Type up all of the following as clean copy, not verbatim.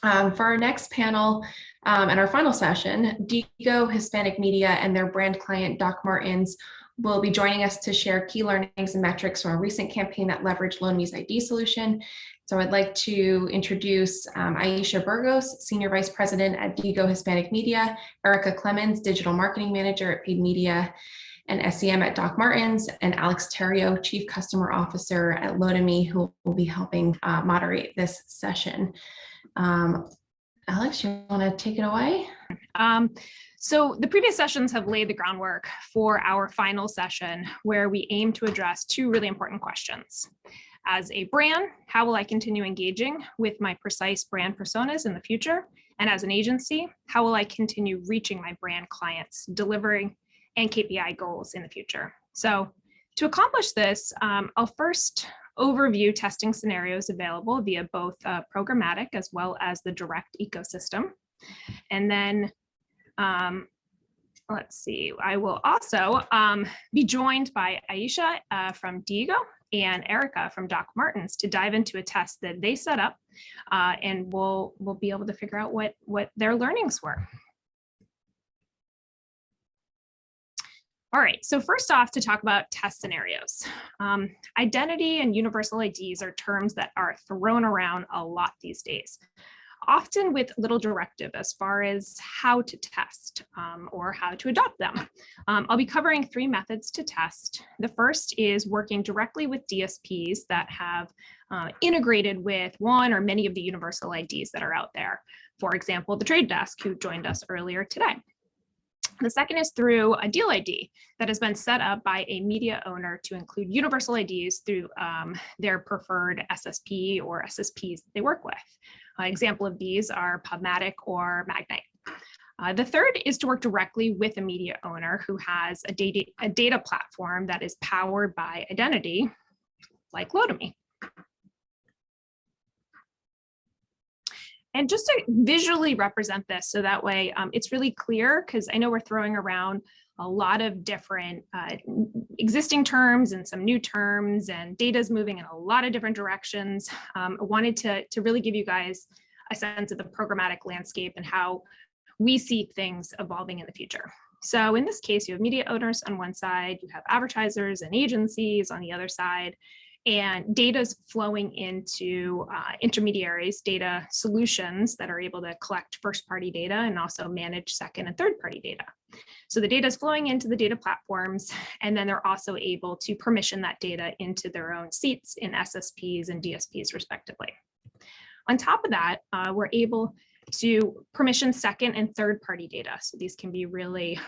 For our next panel and our final session, Digo Hispanic Media and their brand client, Doc Martens, will be joining us to share key learnings and metrics from a recent campaign that leveraged Lotame's ID solution. So I'd like to introduce Aisha Burgos, Senior Vice President at Digo Hispanic Media, Erica Clemens, Digital Marketing Manager at Paid Media and SEM at Doc Martens, and Alex Terrio, Chief Customer Officer at Lotame, who will be helping moderate this session. Alex, you want to take it away? So the previous sessions have laid the groundwork for our final session, where we aim to address two really important questions. As a brand, how will I continue engaging with my precise brand personas in the future? And as an agency, how will I continue reaching my brand clients, delivering and KPI goals in the future? So to accomplish this, I'll first overview testing scenarios available via both programmatic as well as the direct ecosystem. And then let's see, I will also be joined by Aisha from Digo and Erica from Doc Martens to dive into a test that they set up, and we'll be able to figure out what their learnings were. All right, so first off, to talk about test scenarios. Identity and universal IDs are terms that are thrown around a lot these days, often with little directive as far as how to test or how to adopt them. I'll be covering three methods to test. The first is working directly with DSPs that have integrated with one or many of the universal IDs that are out there. For example, the Trade Desk, who joined us earlier today. The second is through a deal ID that has been set up by a media owner to include universal IDs through their preferred SSP or SSPs that they work with. An example of these are PubMatic or Magnite. The third is to work directly with a media owner who has a data platform that is powered by identity, like Lotame. And just to visually represent this, so that way it's really clear, because I know we're throwing around a lot of different existing terms and some new terms, and data is moving in a lot of different directions. I wanted to really give you guys a sense of the programmatic landscape and how we see things evolving in the future. So in this case, you have media owners on one side, you have advertisers and agencies on the other side, and data is flowing into intermediaries, data solutions that are able to collect first-party data and also manage second and third-party data. So the data is flowing into the data platforms, and then they're also able to permission that data into their own seats in SSPs and DSPs respectively. On top of that, we're able to permission second and third-party data. So these can be really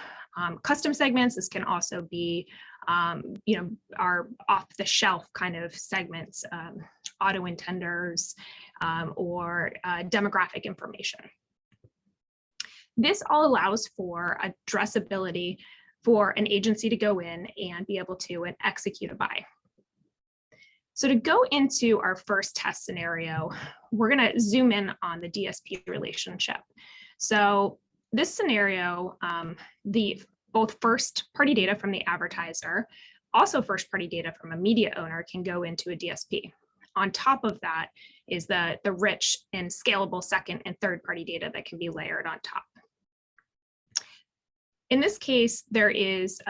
custom segments. This can also be our off-the-shelf kind of segments, auto intenders, or demographic information. This all allows for addressability for an agency to go in and be able to execute a buy. So to go into our first test scenario, we're going to zoom in on the DSP relationship. So this scenario, both first-party data from the advertiser, also first-party data from a media owner can go into a DSP. On top of that is the rich and scalable second and third-party data that can be layered on top. In this case, there is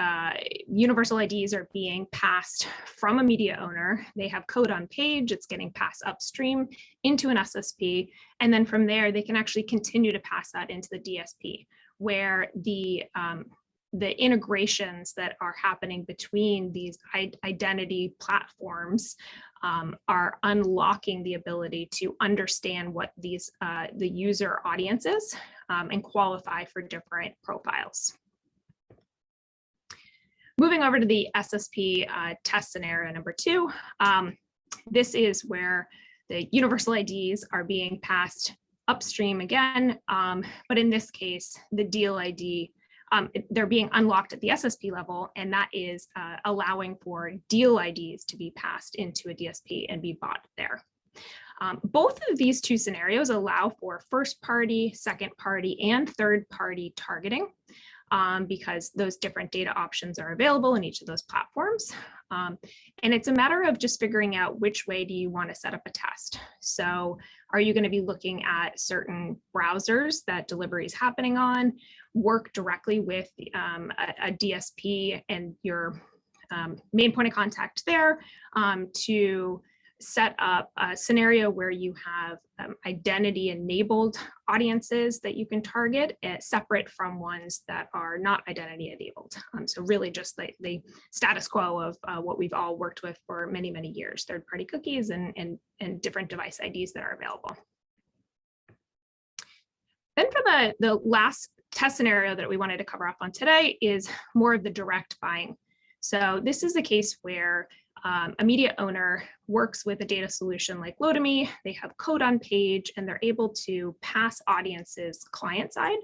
universal IDs are being passed from a media owner. They have code on page, it's getting passed upstream into an SSP, and then from there, they can actually continue to pass that into the DSP, where the integrations that are happening between these identity platforms are unlocking the ability to understand what these the user audience is and qualify for different profiles. Moving over to the SSP test scenario number 2, this is where the universal IDs are being passed upstream again, but in this case, the deal ID, they're being unlocked at the SSP level, and that is allowing for deal IDs to be passed into a DSP and be bought there. Both of these two scenarios allow for first party, second party, and third party targeting, because those different data options are available in each of those platforms. And it's a matter of just figuring out which way do you want to set up a test. So Are you going to be looking at certain browsers that delivery is happening on? Work directly with a DSP and your main point of contact there to set up a scenario where you have identity enabled audiences that you can target separate from ones that are not identity enabled. So really just the status quo of what we've all worked with for many, many years, third-party cookies and different device IDs that are available. Then for the last test scenario that we wanted to cover off on today is more of the direct buying. So this is a case where a media owner works with a data solution like Lotame. They have code on page and they're able to pass audiences client side.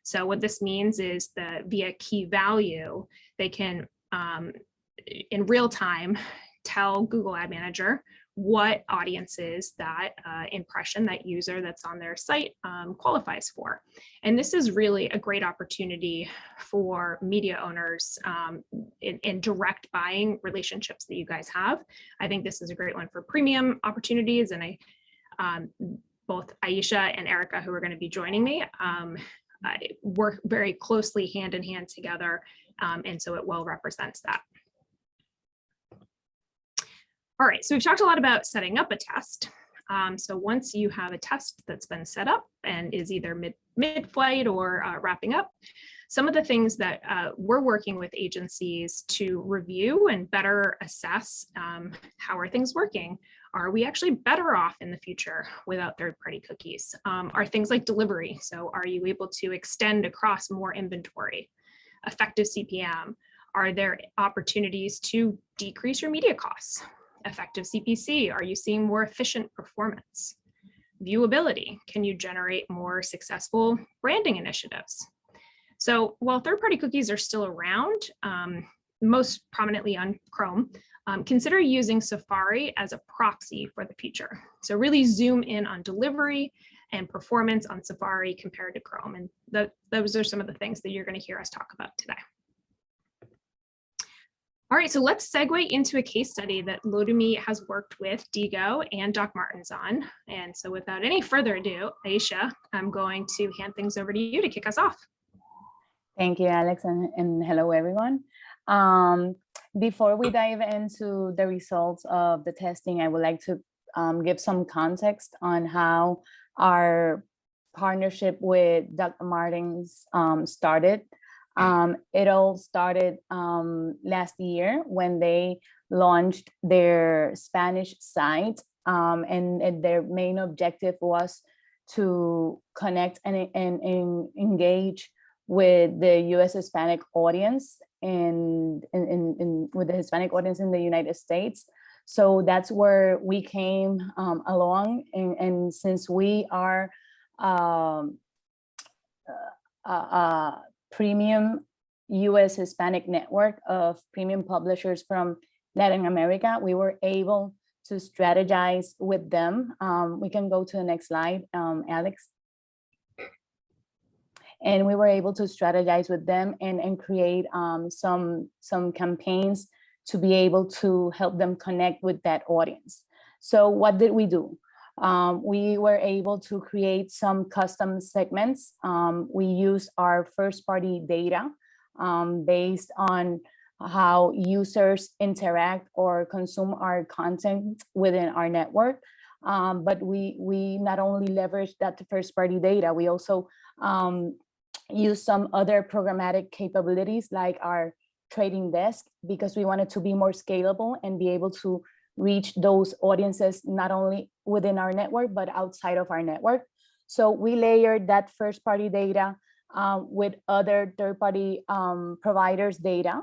So what this means is that via key value, they can in real time tell Google Ad Manager what audiences that impression, that user that's on their site qualifies for. And this is really a great opportunity for media owners in direct buying relationships that you guys have. I think this is a great one for premium opportunities. And both Aisha and Erica, who are going to be joining me, work very closely hand in hand together. And so it well represents that. All right, so we've talked a lot about setting up a test. So once you have a test that's been set up and is either mid-flight or wrapping up, some of the things that we're working with agencies to review and better assess how are things working. Are we actually better off in the future without third-party cookies? Are things like delivery? So are you able to extend across more inventory? Effective CPM? Are there opportunities to decrease your media costs? Effective CPC, are you seeing more efficient performance? Viewability, can you generate more successful branding initiatives? So while third-party cookies are still around, most prominently on Chrome, consider using Safari as a proxy for the future. So really zoom in on delivery and performance on Safari compared to Chrome. And those are some of the things that you're going to hear us talk about today. All right, so let's segue into a case study that Lotame has worked with Digo and Doc Martens on. And so without any further ado, Aisha, I'm going to hand things over to you to kick us off. Thank you, Alex, and hello, everyone. Before we dive into the results of the testing, I would like to give some context on how our partnership with Dr. Martens started. It all started last year when they launched their Spanish site, and their main objective was to connect and engage with the U.S. Hispanic audience and with the Hispanic audience in the United States. So that's where we came along, and since we are premium U.S. Hispanic network of premium publishers from Latin America, we were able to strategize with them. We can go to the next slide, Alex. And we were able to strategize with them and create some campaigns to be able to help them connect with that audience. So what did we do? We were able to create some custom segments. We used our first-party data based on how users interact or consume our content within our network. But we not only leveraged that first-party data, we also use some other programmatic capabilities like our trading desk, because we wanted to be more scalable and be able to reach those audiences not only within our network but outside of our network. So we layered that first party data with other third-party providers' data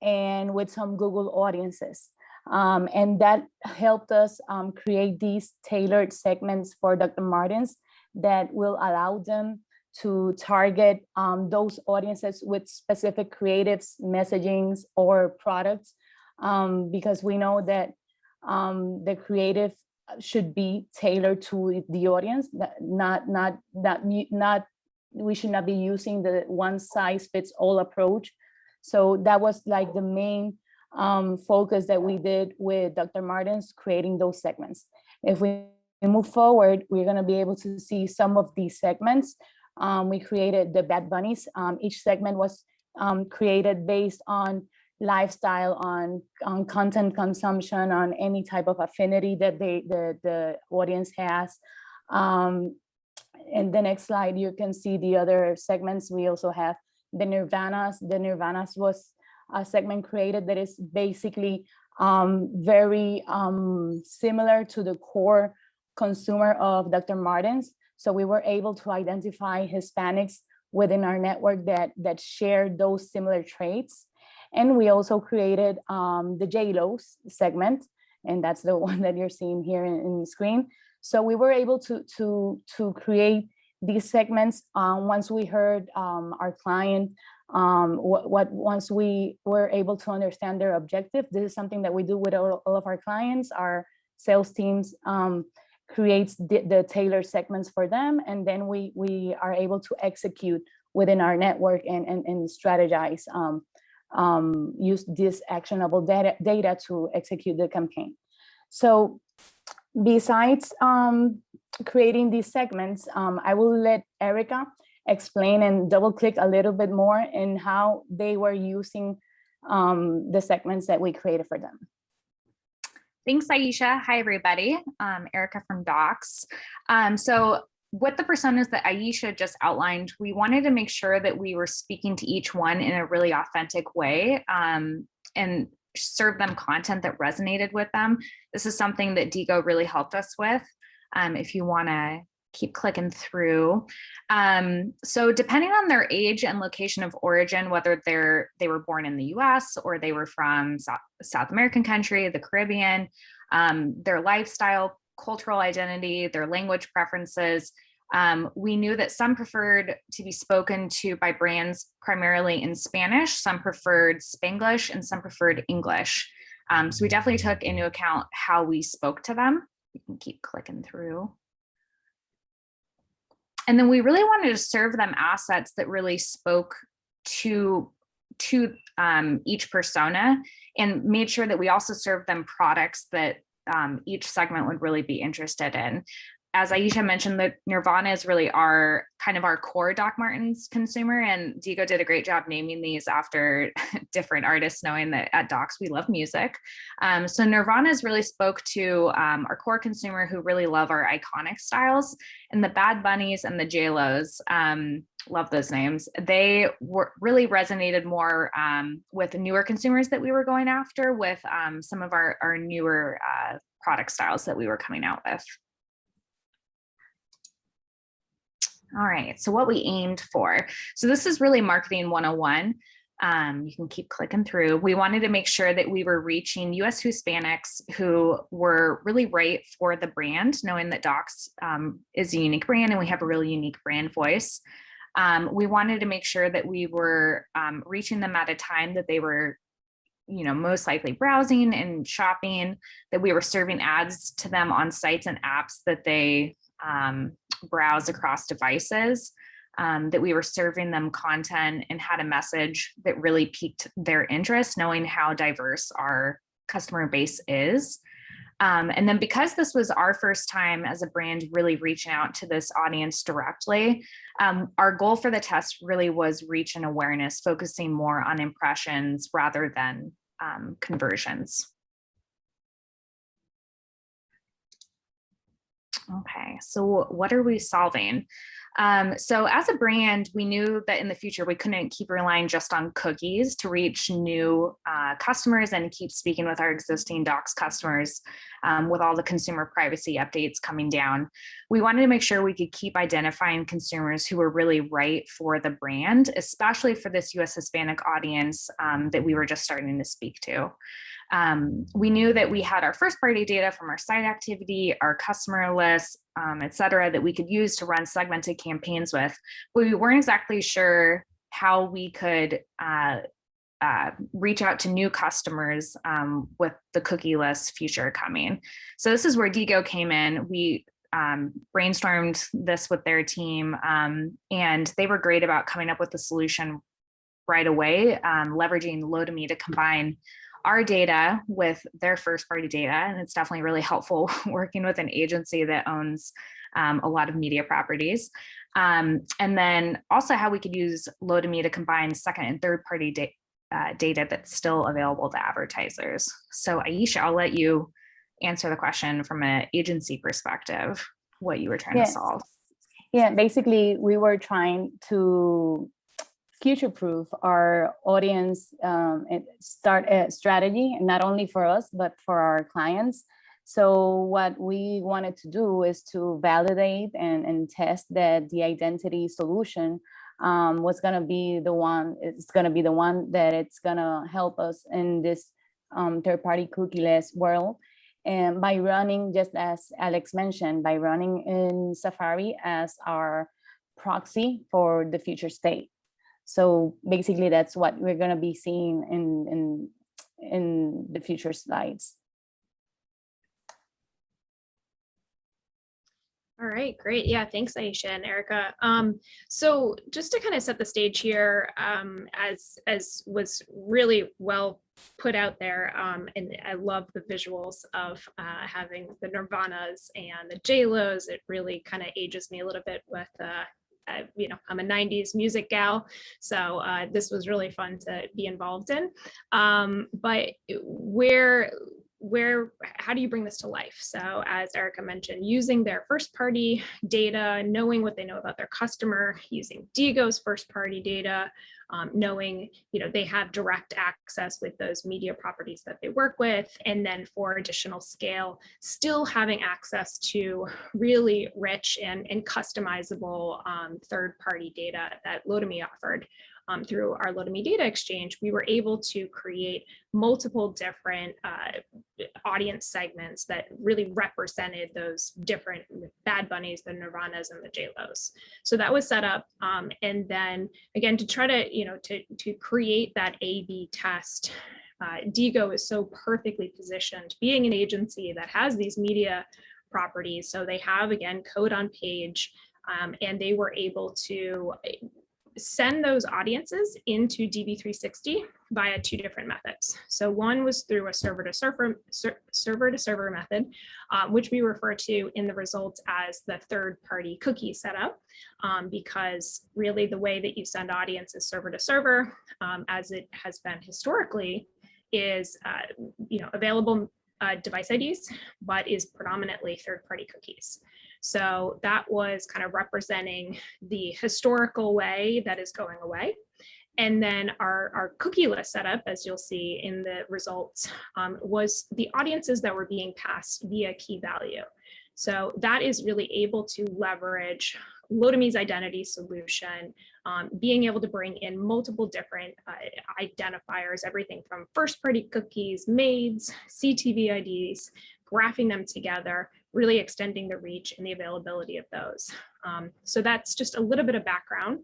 and with some Google audiences. And that helped us create these tailored segments for Dr. Martens that will allow them to target those audiences with specific creatives, messagings, or products, because we know that the creative should be tailored to the audience. We should not be using the one size fits all approach. So that was like the main focus that we did with Dr. Martens, creating those segments. If we move forward, we're going to be able to see some of these segments. We created the Bad Bunnies. Each segment was created based on lifestyle, on content consumption, on any type of affinity that the audience has. In the next slide, you can see the other segments. We also have the Nirvanas. The Nirvanas was a segment created that is basically very similar to the core consumer of Dr. Martens. So we were able to identify Hispanics within our network that share those similar traits. And we also created the J-Lo's segment, and that's the one that you're seeing here in the screen. So we were able to create these segments once we heard our client, once we were able to understand their objective. This is something that we do with all of our clients. Our sales teams creates the tailored segments for them, and then we are able to execute within our network and strategize, use this actionable data to execute the campaign. So besides creating these segments, I will let Erica explain and double click a little bit more in how they were using the segments that we created for them. Thanks, Aisha. Hi, everybody. Erica from Docs. So with the personas that Aisha just outlined, we wanted to make sure that we were speaking to each one in a really authentic way and serve them content that resonated with them. This is something that Digo really helped us with. If you want to keep clicking through. So depending on their age and location of origin, whether they were born in the US or they were from South American country, the Caribbean, their lifestyle, cultural identity, their language preferences, we knew that some preferred to be spoken to by brands primarily in Spanish, some preferred Spanglish, and some preferred English. So we definitely took into account how we spoke to them. You can keep clicking through. And then we really wanted to serve them assets that really spoke to each persona, and made sure that we also served them products that each segment would really be interested in. As Aisha mentioned, the Nirvana is really our core Doc Martens consumer, and Digo did a great job naming these after different artists, knowing that at Docs we love music. So Nirvana's really spoke to our core consumer who really love our iconic styles, and the Bad Bunnies and the J-Los, love those names. They really resonated more with newer consumers that we were going after with some of our newer product styles that we were coming out with. All right, so what we aimed for. So this is really marketing 101. You can keep clicking through. We wanted to make sure that we were reaching US Hispanics who were really right for the brand, knowing that Docs is a unique brand and we have a really unique brand voice. We wanted to make sure that we were reaching them at a time that they were most likely browsing and shopping, that we were serving ads to them on sites and apps that they browse across devices, that we were serving them content and had a message that really piqued their interest, knowing how diverse our customer base is. And then because this was our first time as a brand really reaching out to this audience directly, our goal for the test really was reach and awareness, focusing more on impressions rather than conversions. Okay, so what are we solving? So as a brand, we knew that in the future, we couldn't keep relying just on cookies to reach new customers and keep speaking with our existing Docs customers with all the consumer privacy updates coming down. We wanted to make sure we could keep identifying consumers who were really right for the brand, especially for this US Hispanic audience that we were just starting to speak to. We knew that we had our first party data from our site activity, our customer list, et cetera, that we could use to run segmented campaigns with, but we weren't exactly sure how we could reach out to new customers with the cookie-less future coming. So this is where Digo came in. We brainstormed this with their team, and they were great about coming up with the solution right away, leveraging Lotame to combine our data with their first party data, and it's definitely really helpful working with an agency that owns a lot of media properties. And then also how we could use Lotame to combine second and third party data that's still available to advertisers. So Aisha, I'll let you answer the question from an agency perspective, what you were trying to solve. Yeah, basically we were trying to future-proof our audience start a strategy, not only for us, but for our clients. So what we wanted to do is to validate and test that the identity solution was going to be the one, that it's going to help us in this third-party cookieless world. And by running, just as Alex mentioned, by running in Safari as our proxy for the future state. So basically that's what we're going to be seeing in the future slides. All right, great. Yeah, thanks, Aisha and Erica. So just to kind of set the stage here, as was really well put out there, and I love the visuals of having the Nirvanas and the J-Los. It really kind of ages me a little bit with, you know, I'm a 90s music gal, so this was really fun to be involved in. But how do you bring this to life? So as Erica mentioned, using their first party data, knowing what they know about their customer, using Digo's first party data, knowing, you know, they have direct access with those media properties that they work with, and then for additional scale, still having access to really rich and customizable third party data that Lotame offered. Through our Lotame Data Exchange, we were able to create multiple different audience segments that really represented those different Bad Bunnies, the Nirvanas, and the J-Los. So that was set up. And then again, to try to, you know, to create that A/B test, Digo is so perfectly positioned, being an agency that has these media properties. So they have, again, code on page, and they were able to send those audiences into DV360 via two different methods. So one was through a server to server method, which we refer to in the results as the third party cookie setup, because really the way that you send audiences server to server, as it has been historically, is you know, available device IDs, but is predominantly third party cookies. So that was kind of representing the historical way that is going away. And then our cookieless setup, as you'll see in the results, was the audiences that were being passed via key value. So that is really able to leverage Lotame's identity solution, being able to bring in multiple different identifiers, everything from first party cookies, maids, CTV IDs, graphing them together, really extending the reach and the availability of those. So that's just a little bit of background.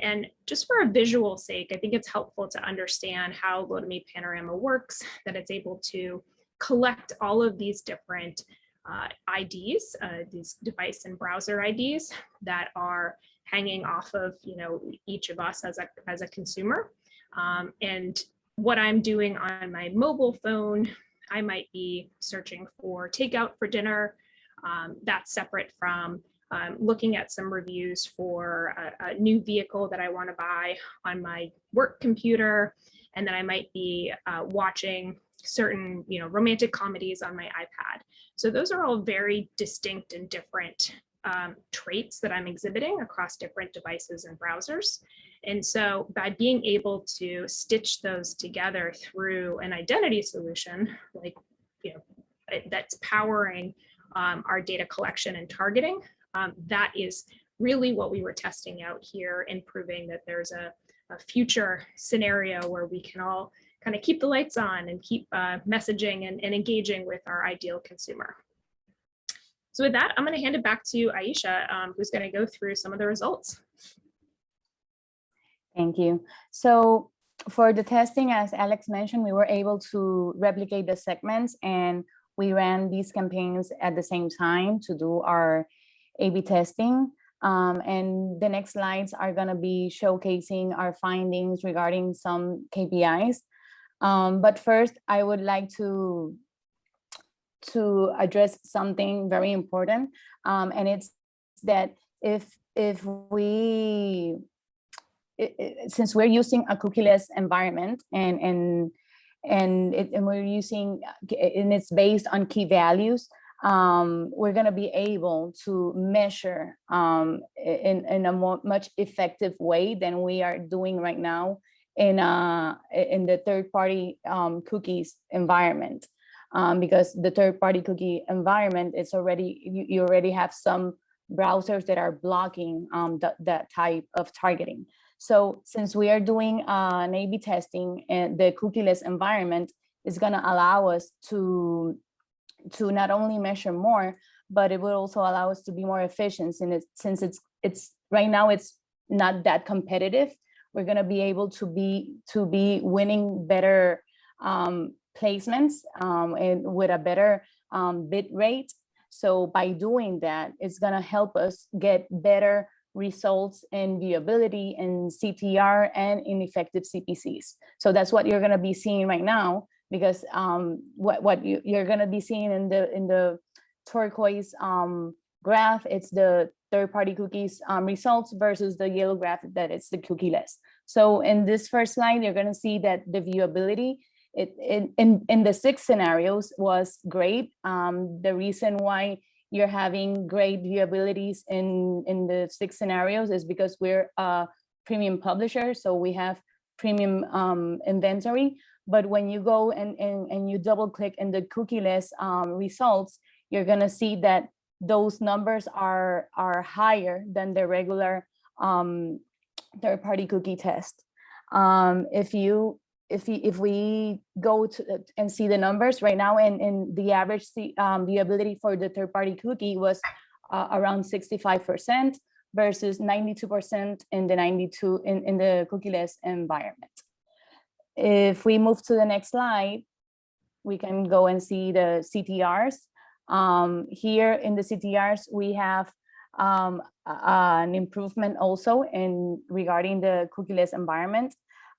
And just for a visual sake, I think it's helpful to understand how Lotame Panorama works, that it's able to collect all of these different IDs, these device and browser IDs that are hanging off of, you know, each of us as a consumer. And what I'm doing on my mobile phone, I might be searching for takeout for dinner. That's separate from looking at some reviews for a new vehicle that I want to buy on my work computer. And then I might be watching certain, you know, romantic comedies on my iPad. So those are all very distinct and different traits that I'm exhibiting across different devices and browsers. And so by being able to stitch those together through an identity solution, like, you know, that's powering our data collection and targeting, that is really what we were testing out here and proving that there's a future scenario where we can all kind of keep the lights on and keep messaging and engaging with our ideal consumer. So with that, I'm going to hand it back to Aisha, who's going to go through some of the results. Thank you. So for the testing, as Alex mentioned, we were able to replicate the segments, and we ran these campaigns at the same time to do our A/B testing. And the next slides are going to be showcasing our findings regarding some KPIs. But first, I would like to address something very important, and it's that if we since we're using a cookieless environment and we're using and it's based on key values, we're going to be able to measure in a much effective way than we are doing right now in the third-party cookies environment. Because the third-party cookie environment, it's already you already have some browsers that are blocking that type of targeting. So since we are doing an A/B testing, and the cookieless environment is going to allow us to not only measure more, but it will also allow us to be more efficient. And since it's right now it's not that competitive, we're going to be able to be winning better placements and with a better bit rate. So by doing that, it's going to help us get better results in viewability and CTR and in effective CPCs. So that's what you're going to be seeing right now, because what you're going to be seeing in the turquoise graph, it's the third-party cookies results versus the yellow graph that it's the cookieless. So in this first slide, you're going to see that the viewability in the 6 scenarios was great. The reason why you're having great viewabilities in the 6 scenarios is because we're a premium publisher, so we have premium inventory. But when you go and you double click in the cookieless results, you're gonna see that those numbers are higher than the regular third-party cookie test. If we go to and see the numbers right now, and the average viewability for the third-party cookie was around 65% versus 92% in the cookieless environment. If we move to the next slide, we can go and see the CTRs. Here in the CTRs, we have an improvement also in regarding the cookieless environment.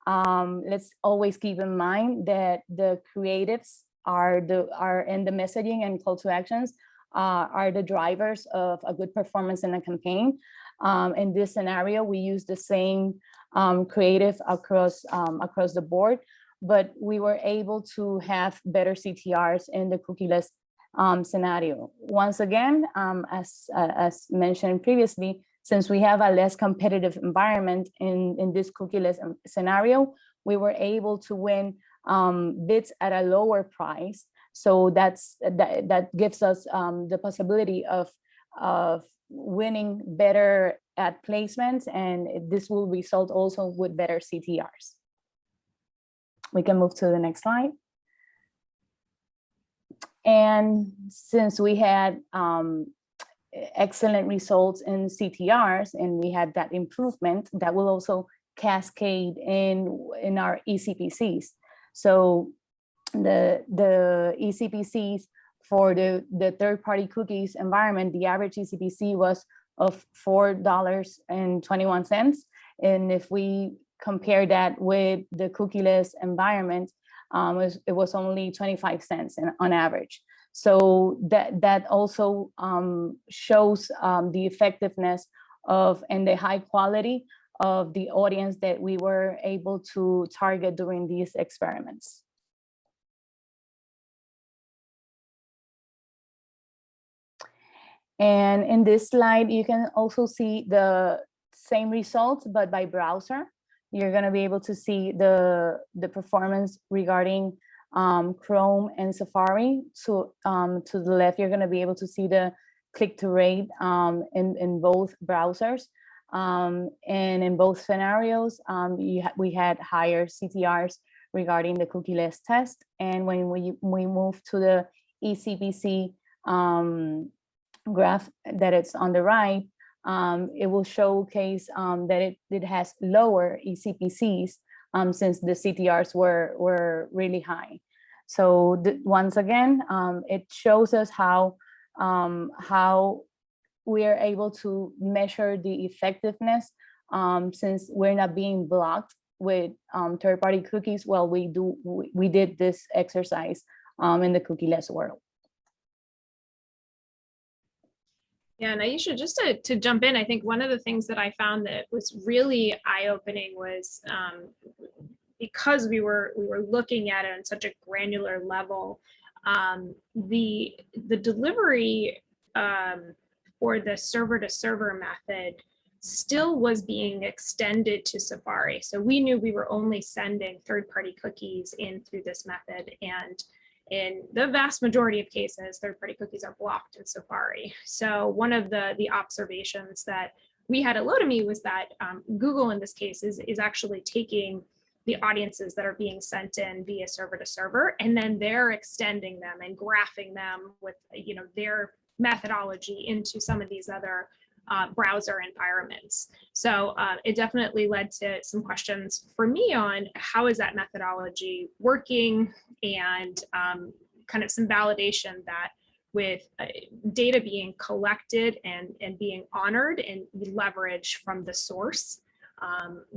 Let's always keep in mind that the creatives are in the messaging and call to actions are the drivers of a good performance in a campaign. In this scenario, we use the same creative across the board, but we were able to have better CTRs in the cookieless scenario. Once again, as mentioned previously, since we have a less competitive environment in this cookieless scenario, we were able to win bids at a lower price. So that gives us the possibility of winning better ad placements, and this will result also with better CTRs. We can move to the next slide. And since we had excellent results in CTRs and we had that improvement, that will also cascade in our eCPCs. So the eCPCs for the third-party cookies environment, the average eCPC was of $4.21. And if we compare that with the cookieless environment, it was only 25 cents on average. So that also shows the effectiveness of and the high quality of the audience that we were able to target during these experiments. And in this slide, you can also see the same results, but by browser. You're going to be able to see the performance regarding Chrome and Safari. To the left, you're going to be able to see the click-through rate in both browsers. And in both scenarios, we had higher CTRs regarding the cookieless test. And when we move to the eCPC graph that it's on the right, it will showcase that it has lower eCPCs since the CTRs were really high. So once again, it shows us how we are able to measure the effectiveness since we're not being blocked with third-party cookies, well, we did this exercise in the cookieless world. Yeah, and Aisha, just to jump in, I think one of the things that I found that was really eye-opening was because we were looking at it on such a granular level, the delivery for the server-to-server method still was being extended to Safari. So we knew we were only sending third-party cookies in through this method, and in the vast majority of cases, third-party cookies are blocked in Safari. So one of the observations that we had at Lotame was that Google in this case is actually taking the audiences that are being sent in via server to server, and then they're extending them and graphing them with their methodology into some of these other browser environments. So it definitely led to some questions for me on how is that methodology working, and kind of some validation that with data being collected and being honored and leveraged from the source,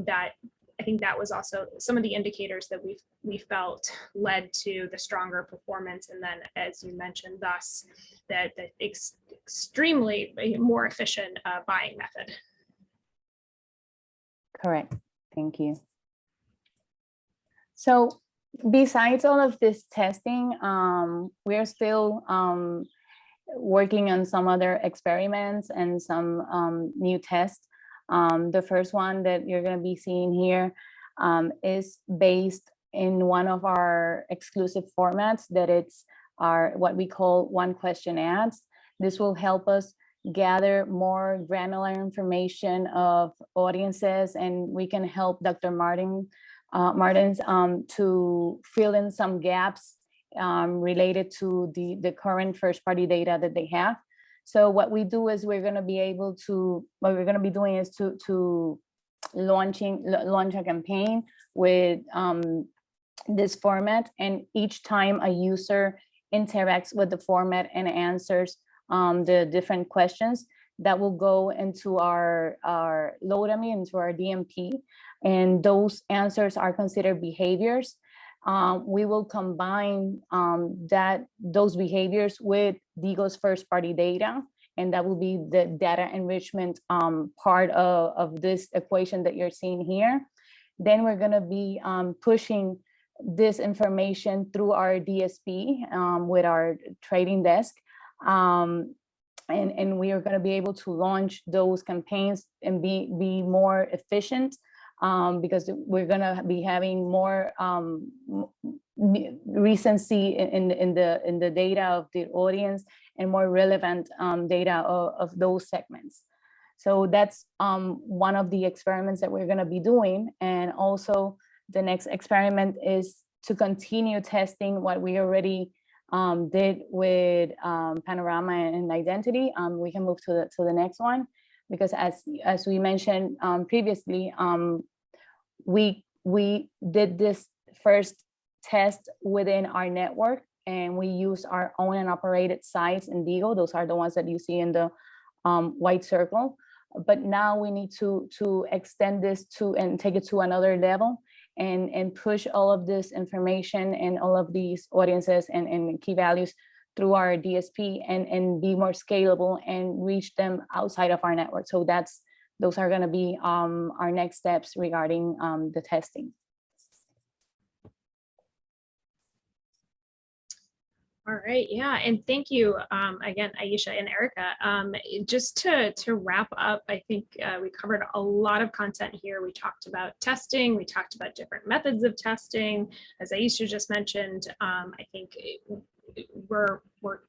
that I think that was also some of the indicators that we felt led to the stronger performance, and then, as you mentioned, thus that extremely more efficient buying method. Correct. Thank you. So besides all of this testing, we're still working on some other experiments and some new tests. The first one that you're going to be seeing here is based in one of our exclusive formats, that it's our what we call one question ads. This will help us gather more granular information of audiences, and we can help Dr. Martins to fill in some gaps related to the current first party data that they have. So what we do is what we're going to be doing is to launch a campaign with this format, and each time a user interacts with the format and answers the different questions, that will go into our Lotame, into our DMP, and those answers are considered behaviors. We will combine those behaviors with Digo's first party data, and that will be the data enrichment part of this equation that you're seeing here. Then we're going to be pushing this information through our DSP with our trading desk, and we are going to be able to launch those campaigns and be more efficient, because we're going to be having more recency in the data of the audience, and more relevant data of those segments. So that's one of the experiments that we're going to be doing. And also the next experiment is to continue testing what we already did with Panorama and Identity. We can move to the next one, because as we mentioned previously, we did this first test within our network, and we use our own and operated sites in Digo. Those are the ones that you see in the white circle. But now we need to extend this and take it to another level, and push all of this information and all of these audiences and key values through our DSP, and be more scalable and reach them outside of our network. So those are going to be our next steps regarding the testing. All right, yeah, and thank you again, Aisha and Erica. Just to wrap up, I think we covered a lot of content here. We talked about testing, we talked about different methods of testing. As Aisha just mentioned, I think we're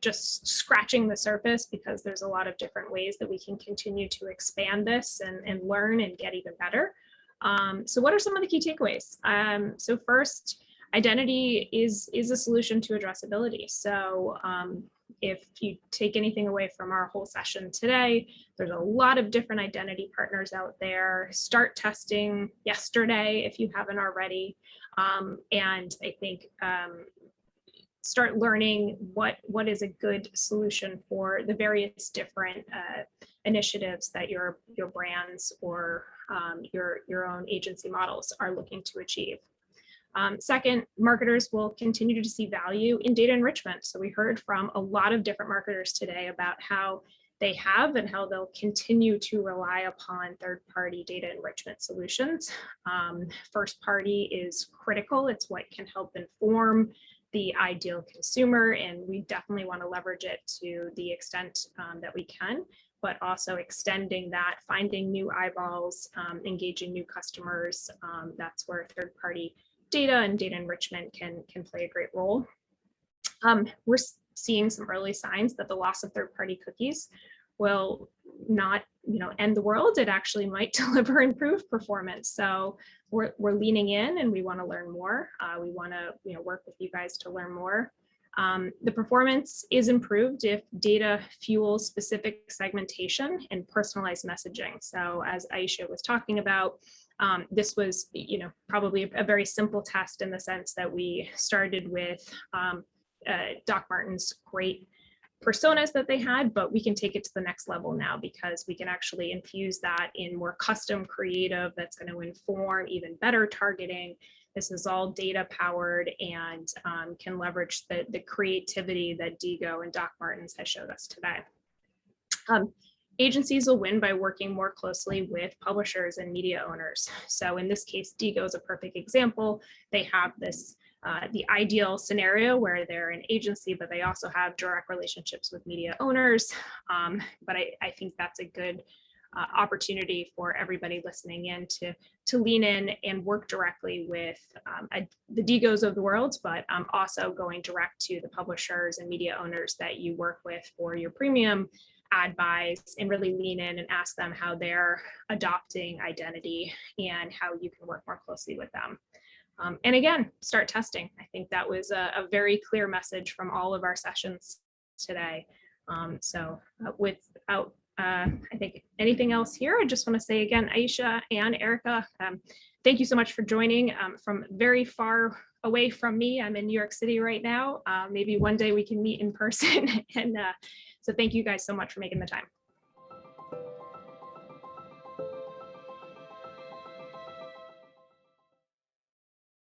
just scratching the surface, because there's a lot of different ways that we can continue to expand this and learn and get even better. So what are some of the key takeaways? So first, identity is a solution to addressability. So if you take anything away from our whole session today, there's a lot of different identity partners out there. Start testing yesterday if you haven't already. And I think start learning what is a good solution for the various different initiatives that your brands or your own agency models are looking to achieve. Second, marketers will continue to see value in data enrichment. So we heard from a lot of different marketers today about how they have and how they'll continue to rely upon third-party data enrichment solutions. First party is critical. It's what can help inform the ideal consumer, and we definitely want to leverage it to the extent that we can, but also extending that, finding new eyeballs, engaging new customers. That's where third-party data and data enrichment can play a great role. We're seeing some early signs that the loss of third-party cookies will not, end the world. It actually might deliver improved performance. So we're leaning in, and we want to learn more. We want to, work with you guys to learn more. The performance is improved if data fuels specific segmentation and personalized messaging. So as Aisha was talking about, this was, probably a very simple test in the sense that we started with Doc Martens' great personas that they had, but we can take it to the next level now because we can actually infuse that in more custom creative that's going to inform even better targeting. This is all data powered and can leverage the creativity that Digo and Doc Martens has showed us today. Agencies will win by working more closely with publishers and media owners. So in this case, Digo is a perfect example. They have this the ideal scenario where they're an agency, but they also have direct relationships with media owners. But I think that's a good opportunity for everybody listening in to lean in and work directly with the Digos of the world, but also going direct to the publishers and media owners that you work with for your premium ad buys, and really lean in and ask them how they're adopting identity and how you can work more closely with them. And again, start testing. I think that was a very clear message from all of our sessions today. Without, I think, anything else here, I just want to say again, Aisha and Erica, thank you so much for joining from very far away from me. I'm in New York City right now. Maybe one day we can meet in person. And so thank you guys so much for making the time.